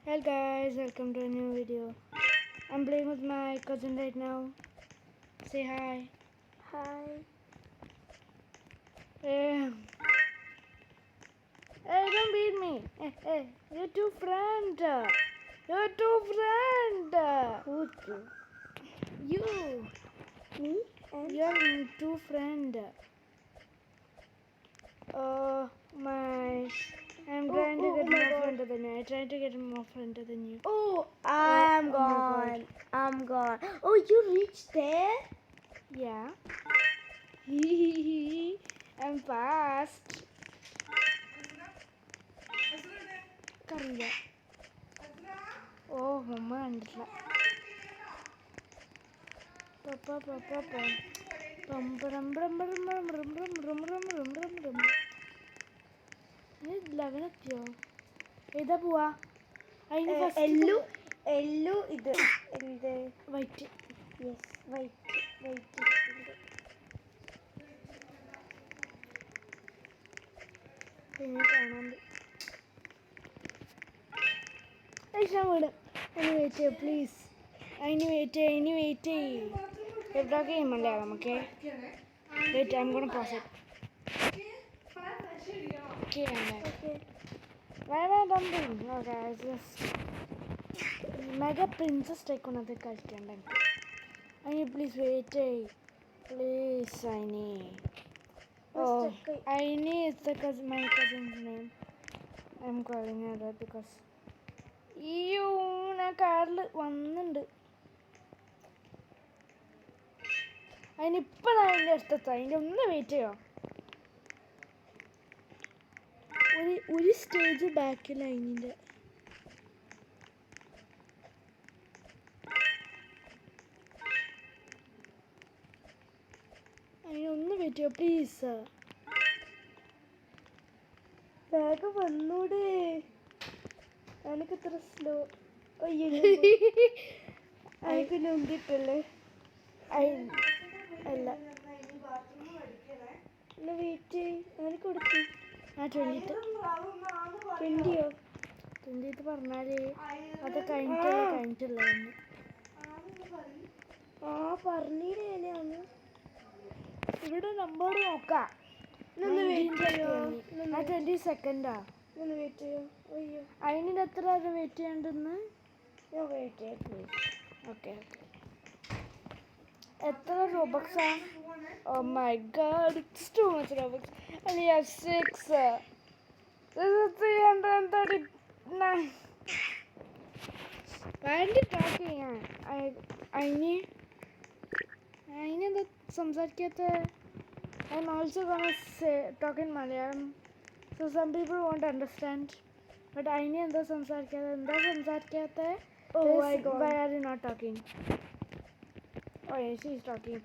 Hello guys, welcome to a new video. I'm playing with my cousin right now. Say hi. Hi. Hey, don't beat me. Hey, you're two friend. You're two friend. Who's you? You. Me? And You're two friend. My. I'm trying to get more friend than you. I'm trying to get more friend than you. oh, I'm oh my gone. I'm gone. Oh, you reached there? Yeah. I'm fast. Kariya. Oh, mama kണ്ടില്ല. എത്തിയോ? ഏതാ പോവാ? അതിന് എല്ലു ഇത് എന്ത് white. Yes white പിന്നെ കാണാൻ വീട്. അതിന് വെയിറ്റ് ചെയ്യ പ്ലീസ്. അതിന് വെയിറ്റ് ചെയ്യ്. എവിടെയൊക്കെ ചെയ്യുമല്ലേ നമുക്ക് wait. I'm gonna pause it. Okay. Why am I dumping? No guys, just Mega Princess Tycoon അത് കളിക്കണ്ട. I need please wait. Please Aini. Oh, Aini is my cousin's name. I'm calling her that because ഞാൻ കാറിൽ വന്നിട്ടുണ്ട്. അതിനിപ്പം ഞാൻ അതിൻ്റെ അടുത്തെത്താം. അതിൻ്റെ ഒന്ന് വെയിറ്റ് ചെയ്യോ? ഒരു സ്റ്റേജ് ബാക്കിൽ അതിൻ്റെ അതിനൊന്ന് വെയിറ്റ് ചെയ്യോ പ്ലീസ്. വേഗം വന്നൂടെ. എനിക്ക് ഇത്ര സ്ലോ. അയ്യോ എനിക്ക് നൊന്തിട്ടല്ലേ. അല്ല എന്നാ വെയിറ്റ് ചെയ്. എനിക്ക് കൊടുത്തു. ആ 20th 20യോ? 20th പറഞ്ഞാൽ അത് കഴിഞ്ഞിട്ടുള്ള ആ പറഞ്ഞില്ലേ ഒന്ന്. ഇവിടെ നമ്പർ നോക്കാം. 22nd ഒന്ന് വെയിറ്റ് ചെയ്യോ. അയ്യോ അതിന് എത്ര വെയിറ്റ് ചെയ്യണ്ടെന്ന് ഞാൻ വെയിറ്റ് ചെയ്യാം പ്ലീസ്. ഓക്കെ എത്ര റോബക്സാ? Oh my god, it's too much Robux. I only have 6. This is 339. Why are you talking? അതിനെന്താ സംസാരിക്കാത്ത? I'm also gonna talk in Malayalam, so some people won't understand. But അതിനെ എന്താ സംസാരിക്കാത്ത? Oh my god. Why are you not talking? Oh yeah, she's talking.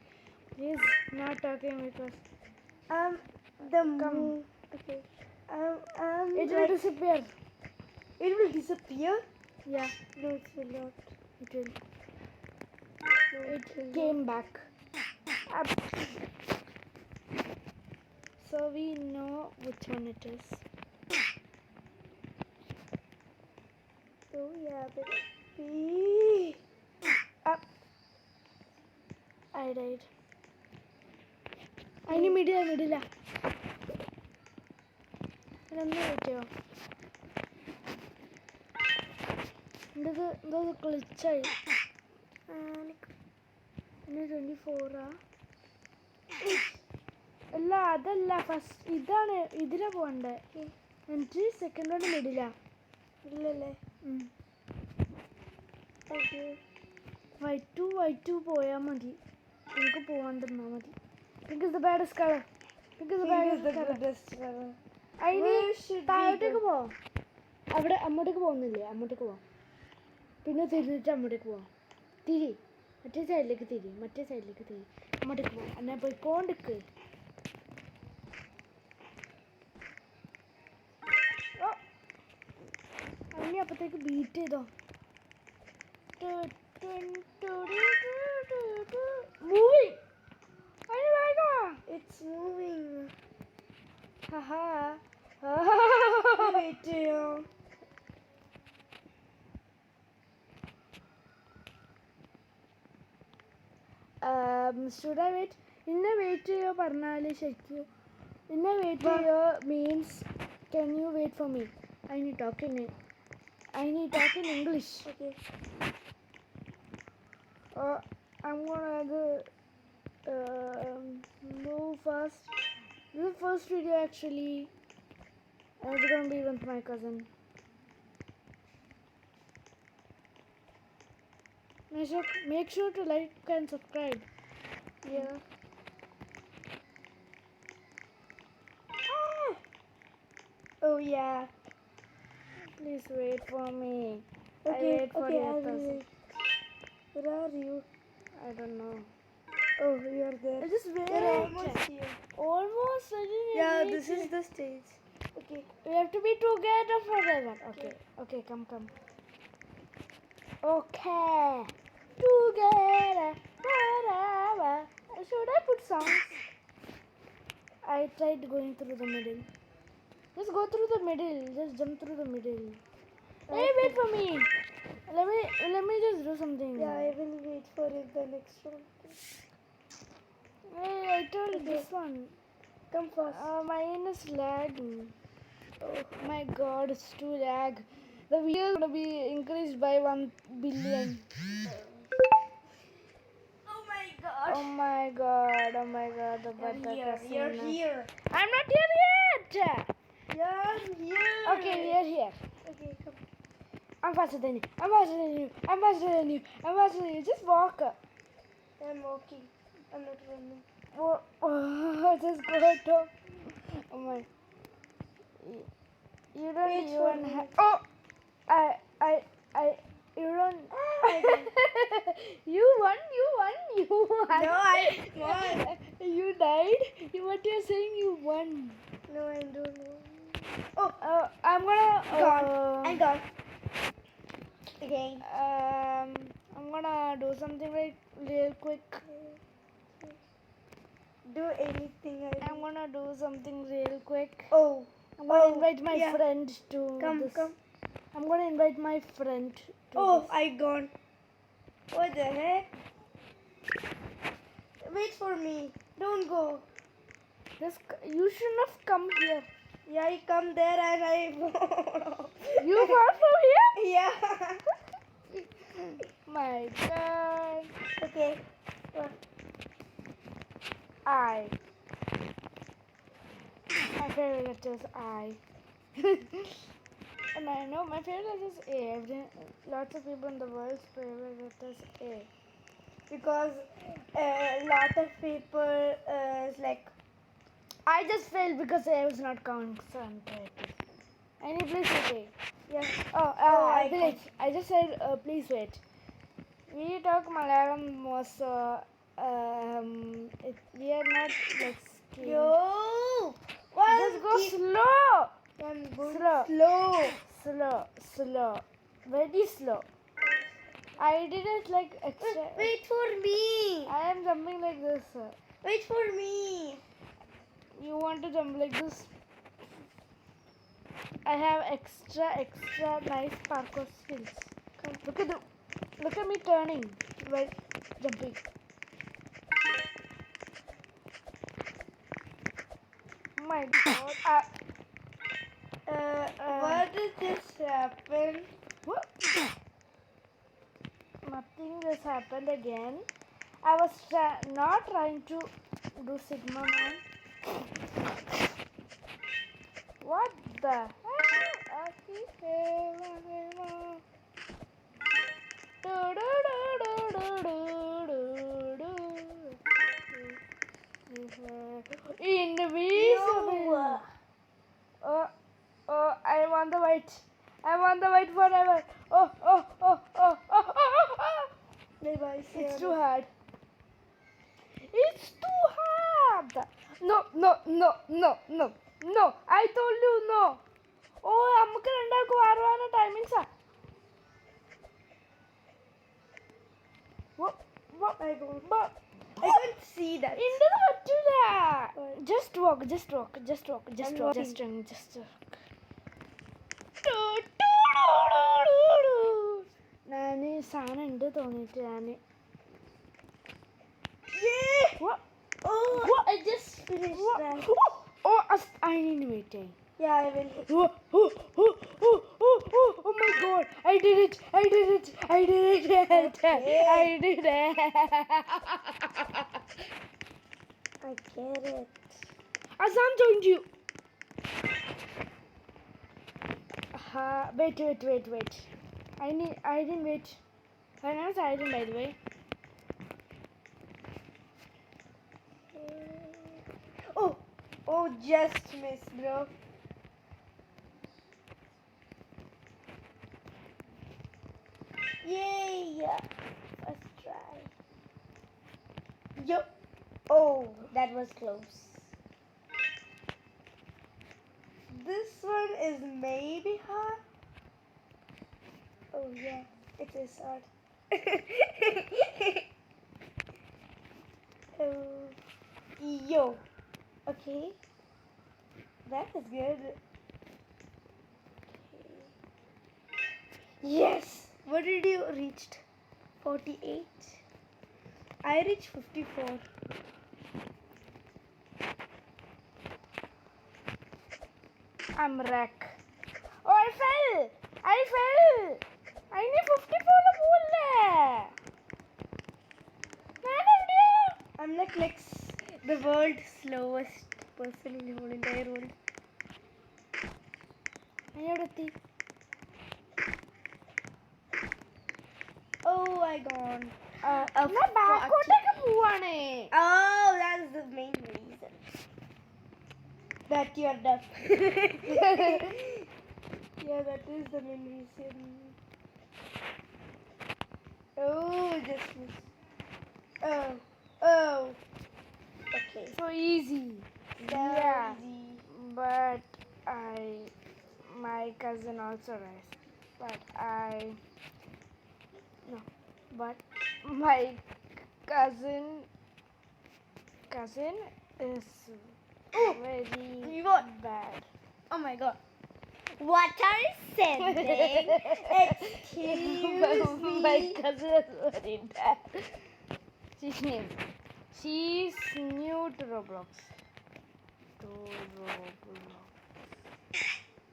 He's not talking because Okay. It will disappear. It will disappear? Yeah. No, it will not. It will. It came back. Up. So we know which one it is. Oh yeah, baby. Up. I died. I need middle. ഇതൊന്നും പറ്റിയോ? എന്തോ ക്ലിച്ചായി. 24 അല്ല അതല്ല first ഇതാണ്. ഇതിലാ പോകണ്ടേ. എനിക്ക് സെക്കൻഡോട് മിഡിലാ. ഇല്ലല്ലേ. വൈറ്റ് പോയാൽ മതി. എനിക്ക് പോകാണ്ടിരുന്നാൽ മതി. Pink is the baddest color. അതിന് താഴോട്ടേക്ക് പോവാം. അവിടെ അങ്ങോട്ടേക്ക് പോകുന്നില്ലേ? അങ്ങോട്ടേക്ക് പോവാം. പിന്നെ തിരിഞ്ഞിട്ട് അങ്ങോട്ടേക്ക് പോവാം. മറ്റേ സൈഡിലേക്ക് തിരി. അങ്ങോട്ടേക്ക് പോവാം. എന്നാൽ പോയിക്കോണ്ടിക്ക്. അതിന് അപ്പത്തേക്ക് ബീറ്റ് ചെയ്തോ. Moving. It's moving. Haha. Wait, should I wait? ഇന്നെ വെയിറ്റ് ചെയ്യോ പറഞ്ഞാൽ ശരിക്കും ഇന്നെ വെയിറ്റ് ചെയ്യോ means can you wait for me? I need talk in English. Okay. I'm gonna move fast. This is the first video actually. It's gonna be with my cousin. Make sure to like and subscribe. Yeah. Oh yeah. Please wait for me. I Okay. wait for Okay. your I will cousin. wait. Where are you? I don't know. Oh, you are there. Just wait. You're almost here. Almost. I didn't Yeah, wait. this is the stage. Okay. We have to be together forever. Okay. Okay, come. Okay. Together forever. Should I put songs? I tried going through the middle. Just go through the middle. Just jump through the middle. Hey, wait for me. Let me just do something. Yeah, I will wait for it the next one. Hey, I told this one. Come fast. Mine is lagging. Oh my god, it's too lag. The video is gonna be increased by 1 billion. Oh my god. Oh my god. The You're here. casino. You're here. I'm not here yet. You're here. Okay, we're here. Okay, come. I'm faster than you. I'm faster than you. Just walk. I'm walking. I'm not running. Just go to. Oh my. You don't Wait for even me. have. Oh! You don't. You won. No, I won. You died? What you're saying, you won. No, I don't know. I'm gonna. Gone. I'm gone. Again. I'm gonna do something real quick. Do anything. I'm gonna do something real quick. Oh. I'm gonna invite my yeah. friend to Come. I'm gonna invite my friend to Oh, this. I gone. What the heck? Wait for me. Don't go. You shouldn't have come here. Yeah, I come there and I. You far from here? Yeah. My god. Okay. My favorite letter is I. And I know my favorite letter is A. Lots of people in the world's favorite letter is A. Because a lot of people is like. I just failed because I was not concentrated. I need please wait. Yeah. I village. I just said please wait. We talk Malayalam most. We are not like skilled. Yo. Just go slow. I'm going Slow. Very slow. I did it like extra. Wait for me. I am jumping like this. Wait for me. You want to jump like this? I have extra nice parkour skills. Look at me turning while jumping. Oh my god. What did this happen? What? Nothing just happened again. I was not trying to do Sigma Man. What the heck? Invisible. Oh, I want the white. I want the white forever. Oh. Bye-bye. It's too hard. No. I told you no. Oh, നമുക്ക് രണ്ടാൾക്ക് മാറുവാനുള്ള ടൈമിങ്സാ. I can't see that. ഇന്റത് പറ്റൂല. Just walk. ഞാൻ സാധനം ഉണ്ട് തോന്നിട്ട് ഞാൻ What? Oh, What? I just finished What? that. I need waiting. Yeah, I will. Oh my god! I did it! I did it! I did it! Okay. I did it! I get it. Azam joined you. Wait. I didn't wait. I know hiding, by the way. Oh, just missed, bro. Yay! First try. Yo. Oh, that was close. This one is maybe hard. Oh yeah, it is hard. Oh, yo. Okay, that is good. Yes. What did you reach? 48. I reached 54. I'm wreck. Oh, I fell! I need 54 ball. I'm like the world's slowest person in the whole entire world. Oh, I gone. Oh, that's the main reason that you're deaf. Yeah, that is the main reason. Oh, just miss. Oh. Okay. So easy. So Yeah. easy. But my cousin also raised. But my cousin is very You got- bad. Oh my god. What are you saying? Excuse My me. cousin is very bad. She's new to Roblox.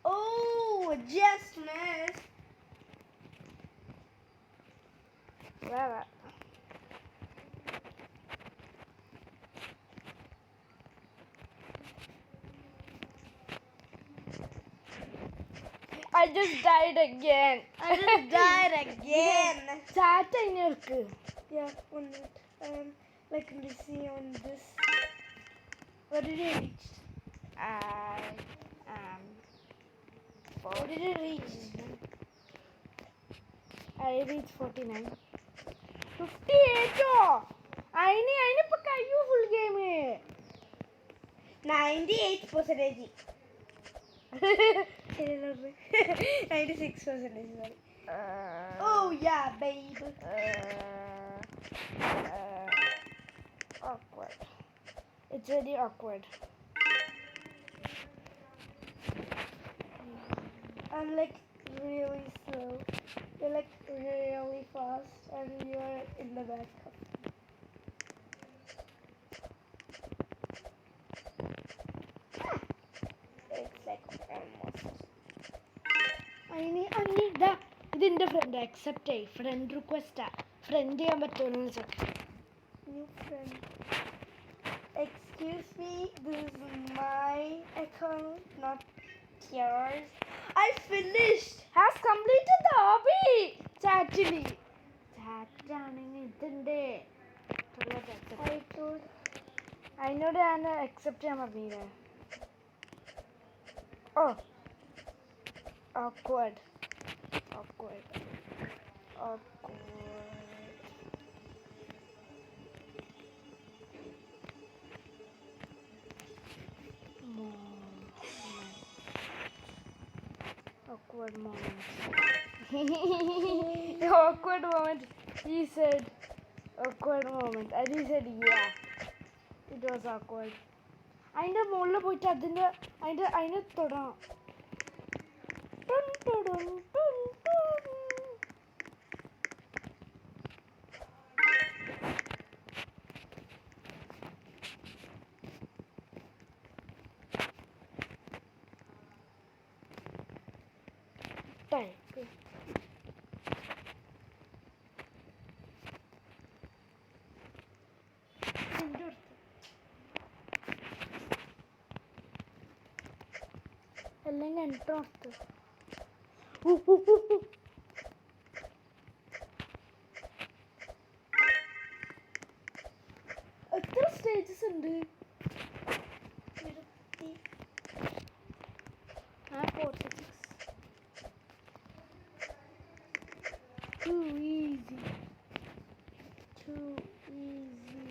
Oh, just missed. Where? I just died again. I just died again. Chat in irukku. Yeah, 1 minute. Like let me see on this. What did you reach? I am. What did you reach? I reached 49. 58. I need full game. 98%. 96%. Sorry. Oh yeah, babe. Awkward. It's very awkward. I'm like really slow. You're like really fast, and you're in the back. It's like almost. I need the. This is friend accept friend request friend ചെയ്യാൻ പറ്റുമോന്ന് check. New friend. Excuse me, this is my account, not yours. I finished. Has completed the hobby. Actually. Chat ആണെങ്കിൽ ഇതിന്റെ. I told. അതിനോട് ഞാൻ accept ചെയ്യാൻ പറഞ്ഞില്ലേ. Oh. Awkward. Awkward moment. Awkward moment. He said awkward moment. And he said yeah. It was awkward. അതിൻ്റെ മുകളിൽ പോയിട്ട് അതിനെ തൊടണം. അല്ലെങ്കിൽ എൻട്രോ നിർത്ത്. എത്ര സ്റ്റേജസ് ഉണ്ട്? 46. Too easy. Too easy.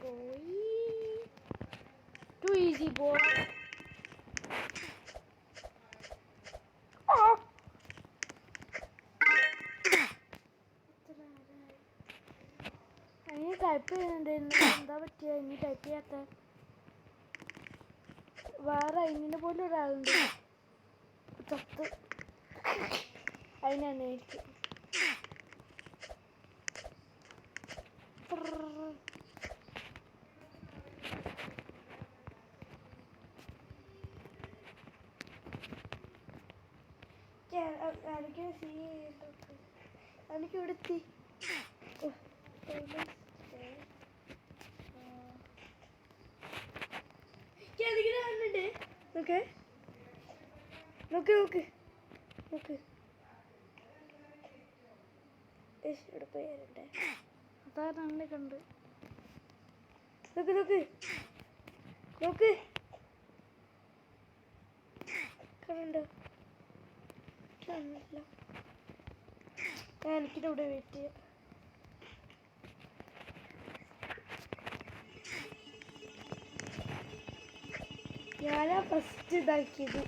Boy. Too easy, boy. Oh. ഇനി ടൈപ്പ് ചെയ്യുന്നുണ്ടായിരുന്നു. എന്താ പറ്റിയ ഇനി ടൈപ്പ് ചെയ്യാത്ത? വേറെ അതിനെ പോലും ഒരാളുണ്ട്. ചത്ത് അതിനായിരിക്കും. എനിക്ക് ഇവിടെ എത്തി. നോക്ക് നോക്ക് നോക്ക് നോക്ക്. ഇവിടെ പോയാലുണ്ട്. അതാ തന്നെ കണ്ട്. നോക്ക് നോക്ക് നോക്ക്. കണ്ടോ? കാണില്ല. എനിക്കിവിടെ വെയിറ്റ് ചെയ്യാം. ഞാനാ ഫസ്റ്റ് ഇതാക്കിയത്.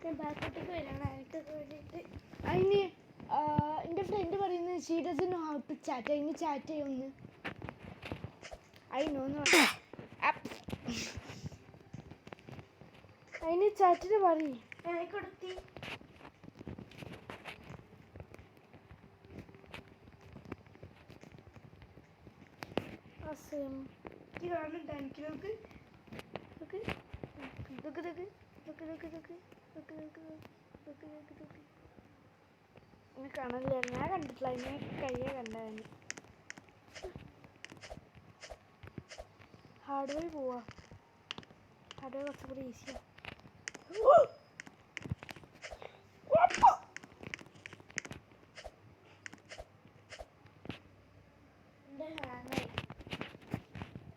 ഞാൻ ബാക്കോട്ടേക്ക് വരാണ് എനിക്കൊക്കെ വേണ്ടിയിട്ട്. അതിന് എൻ്റെ ഫ്രണ്ട് പറയുന്നത് she doesn't know how to chat. അതിന് ചാറ്റ് ചെയ്യുമെന്ന്. അതിന് ചാറ്റിന് പറയും. കൊടുത്തി കാണുന്നുണ്ടോ എനിക്ക്? നോക്ക് നോക്ക് നോക്ക് നോക്ക് നോക്ക് നോക്ക് നോക്ക് നോക്ക് നോക്ക് നോക്ക് നോക്ക് നോക്ക്. ഇനി കാണില്ല. ഞാൻ കണ്ടിട്ടില്ല. അതിനെ കയ്യെ കണ്ടതിന്. ഹാർഡ് വേ പോവാ. ഹാർഡ് വേ കുറച്ചുകൂടി ഈസിയാ.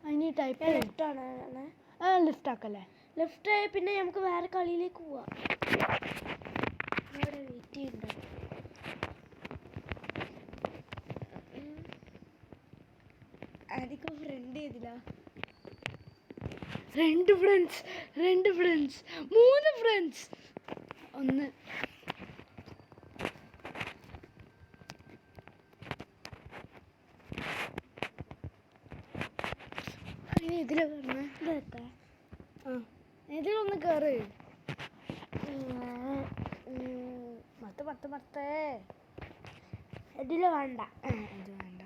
അതിന് ടൈപ്പ് ലെഫ്റ്റാണ്. ലെഫ്റ്റ് ആക്കല്ലേ? ലെഫ്റ്റ് ആയ പിന്നെ നമുക്ക് വേറെ കളിയിലേക്ക് പോവാം. അവിടെ വെയിറ്റ് ചെയ്യുന്നുണ്ട്. ആദ്യം ഫ്രണ്ട് ചെയ്തില്ല. രണ്ട് ഫ്രണ്ട്സ് 3 ഫ്രണ്ട്സ്. ഒന്ന് അതിന് ഇതിൽ കയറണേ. ഇതെത്താ? ഇതിലൊന്ന് കയറ്. മത്തേ ഇതില് വേണ്ട. ഇത് വേണ്ട.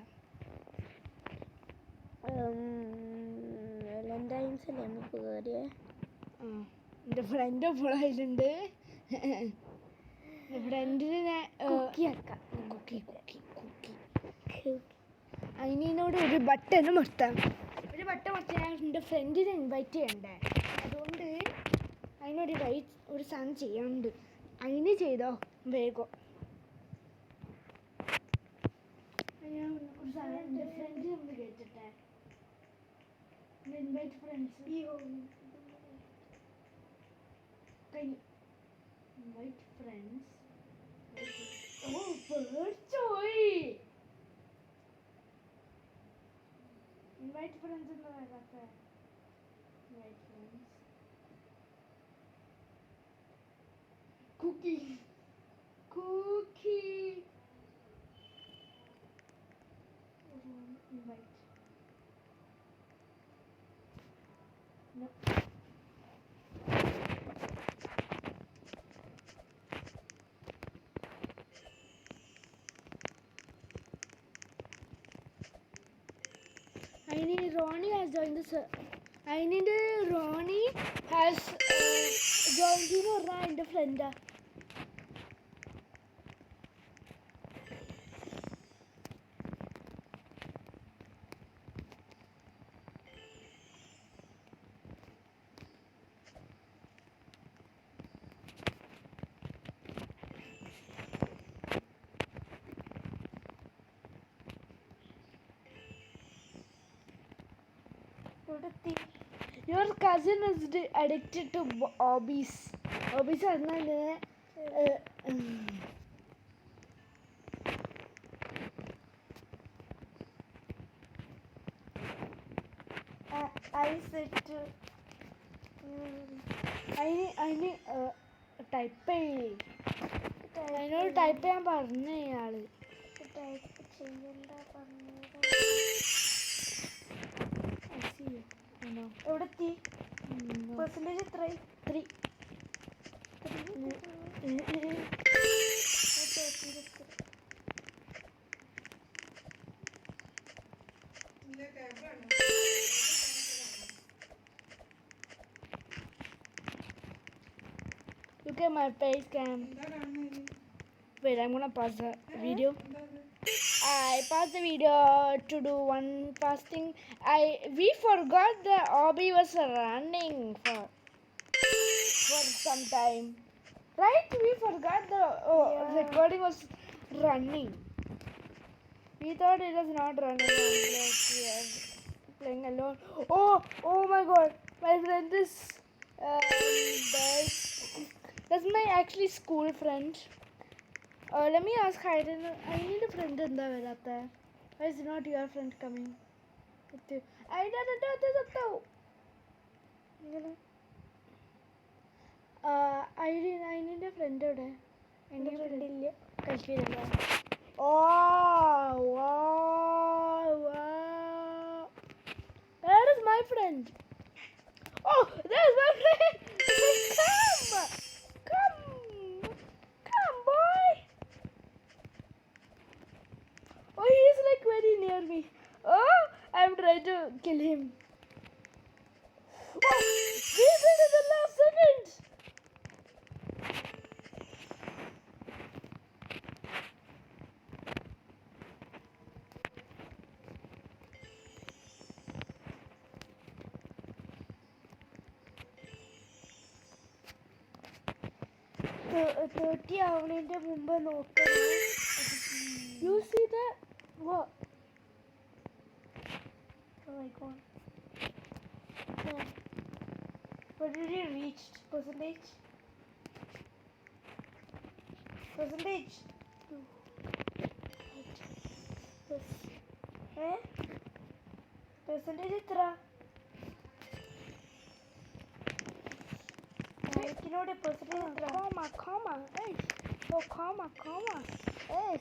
വാലന്റൈൻസ് അല്ലേ നമുക്ക് കയറിയേ? എൻ്റെ ഫ്രണ്ട് എപ്പോഴും അതിലുണ്ട്. ഫ്രണ്ടിന് കുക്കിയാക്കാം. അതിനോട് ഒരു ബട്ടൺ മൊത്തം ഞാൻ എൻ്റെ ഫ്രണ്ടിനെ ഇൻവൈറ്റ് ചെയ്യണ്ടേ. അതുകൊണ്ട് ഒരു സാധനം ചെയ്യാനുണ്ട്. അതിന് ചെയ്തോ വേഗം. ഞാൻ ഒരു സാധനം എൻ്റെ ഫ്രണ്ടിനെ ഒന്ന് കേട്ടിട്ടെ. Invite friends invite friends. പേടിച്ചോയി. ഇൻവൈറ്റ് ഫ്രണ്ട്സ് എന്താ വരാത്ത? ഇൻവൈറ്റ് ഫ്രണ്ട്സ് കുക്കി invite. Ronnie has joined this. Ronnie has joined in friend. Your cousin is addicted to hobbies. Hobbies are not. I said to. I need type. അതിനോട് type ചെയ്യാൻ പറഞ്ഞു ഇയാള്. Type ചെയ്യണ്ട പറഞ്ഞു. എവിടെ എത്തി? പെർസെൻറ്റേജ് എത്രയായി? 3. Look at my face cam. Wait, I'm gonna pause the video. I paused the video to do one fast thing. We forgot the hobby was running for some time. Right? We forgot the recording was running. We thought it was not running. Like we are playing alone. Oh my god. My friend is that's my actually school friend. Let me ask Hayden. I need a friend in the Velata. Why is not your friend coming? I don't know. I need a friend today. I need a friend. Oh, wow. Where is my friend? Oh, there's my friend. Come, boy. Oh, he is like very near me. Oh, I'm trying to kill him. Oh, we did it in the last second. You see that? What? Oh my god. Yeah. What did you reach? Percentage? Percentage? Yes. Percentage എത്ര? എനിക്കിനോട് percentage എത്ര? Comma. Hey. Oh, comma. Hey.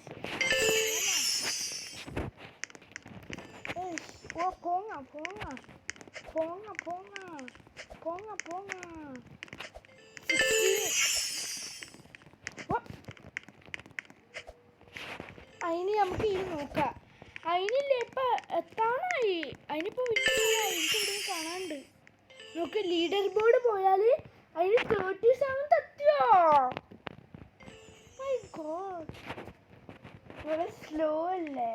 Oh, ponga. അതിന് നമുക്ക് ഇത് നോക്കാം. അതിനില്ല ഇപ്പൊ എത്താനായി. അതിനിപ്പോ എനിക്കിവിടെ കാണാണ്ട്. നോക്ക് ലീഡർ ബോർഡ് പോയാല് അതിന് 37 എത്തിയോ? My god. വളരെ സ്ലോ അല്ലേ?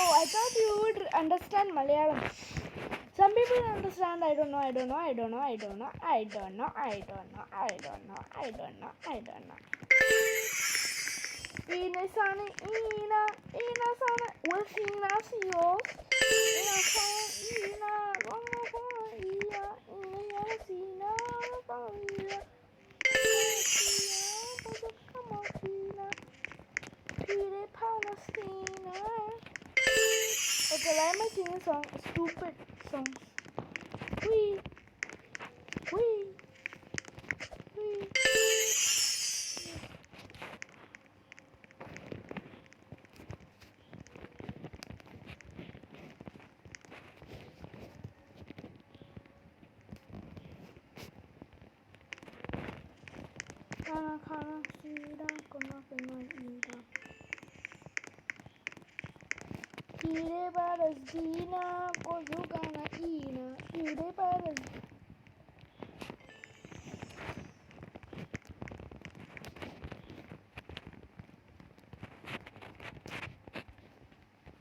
Oh, I thought you would understand Malayalam. Some people understand. I don't know. Inasana, Inasana, Wilsina's yours. Inasana, Palestina. Okay, why am I singing stupid songs? Wee. Kana, sida, kuna, ida. Ire Palestina, Kozugana Ina, Ire Palestina.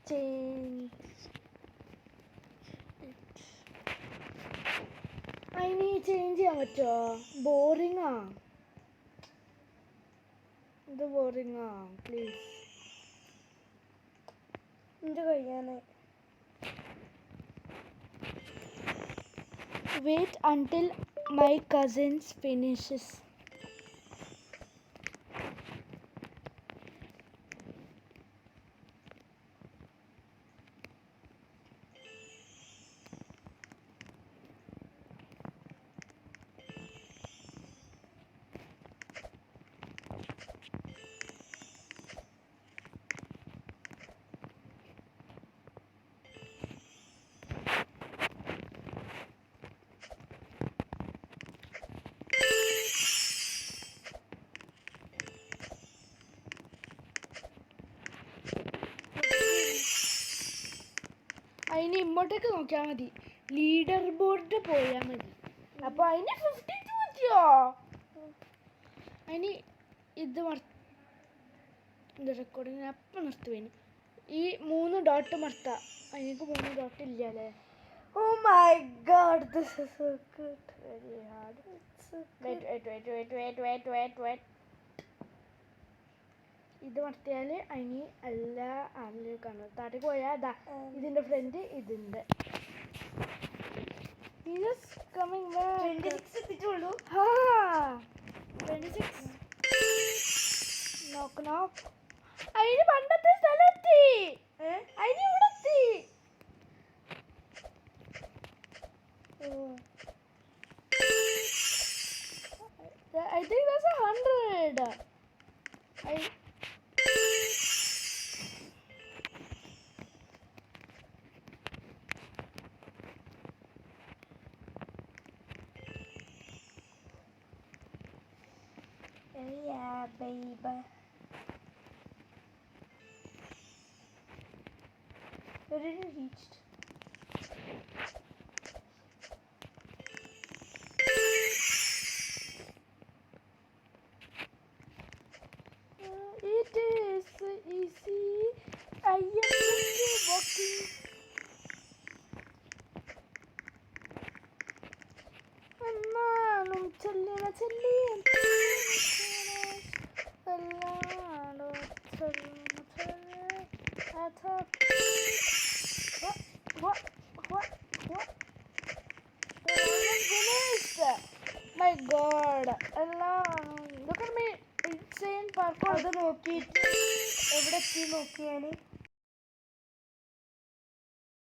Change it. I need change ചെയ്യാൻ പറ്റുമോ? Boring ആ ഇത് boring ആ please എന്ത് കഴിയാനായി? Wait until my cousins finishes. അതിന് ഇങ്ങോട്ടേക്ക് നോക്കിയാൽ മതി, ലീഡർ ബോർഡ് പോയാൽ മതി. അപ്പോൾ അതിന് 52 മതിയോ? അതിന് ഇത് ഇത് റെക്കോർഡിങ് അപ്പം നിർത്തുവേന്. ഈ 3 ഡോട്ട് മർത്താം. അതിനേക്ക് 3 ഡോട്ട് ഇല്ല അല്ലേ? Oh my god, this is so good. Very hard. It's so Wait. ഇത് മർത്തിയാൽ അതിന് എല്ലാ ആളിലും കാണും. താഴെ പോയാൽ അതാ ഇതിൻ്റെ ഫ്രണ്ട് ഇതുണ്ട്. കമ്മിങ് 26 എത്തിയിട്ടുള്ളൂ. 26 നോക്ക്. അതിന് പണ്ടത്തെ സ്ഥലത്തി, അതിന് ഇവിടെ എത്തി. I think that's 100. Yeah, baby. Where did it reached? It is easy. I am just walking. എന്നാലും ചെല്ലിന My god. Look at me. Insane parkour. അത് നോക്കിയിട്ട് എവിടെ എത്തി നോക്കിയാല്